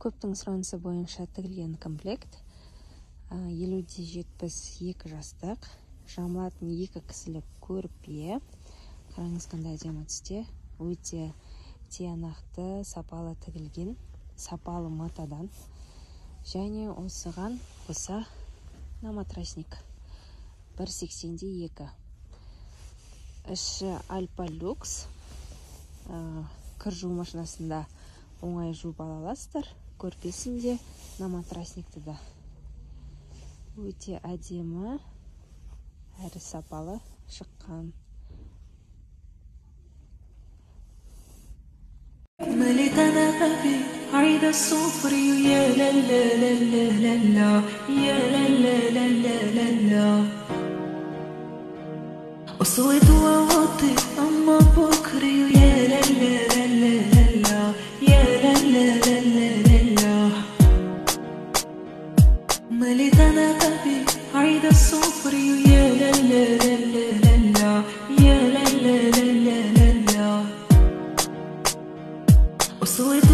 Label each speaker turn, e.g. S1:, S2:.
S1: Көптің сұранысы бойынша тігілген комплект. 50-72 жастық. Жамылатын 2 кісілік көрпе. Қараңыз қандай әдемі түсте. Өте тиянақты, сапалы тігілген, сапалы матадан. Және осыған қоса наматрасник 1,82. Іші Альпа Люкс. Кір жуу машинасында оңай жуып ала аласыздар. Көрпесінде, наматрасникті да. Өте әдемі, әрі сапалы шыққан.
S2: مليت انا قلبي عيد الصفري يا لا لا لا لا لا لا يا لا لا لا لا لا لا وصوت ووطي اما بكري يا لا لا لا لا لا لا يا لا لا لا لا لا لا مليت انا قلبي عيد الصفري يا لا لا لا لا لا لا يا لا لا لا لا لا لا وصوت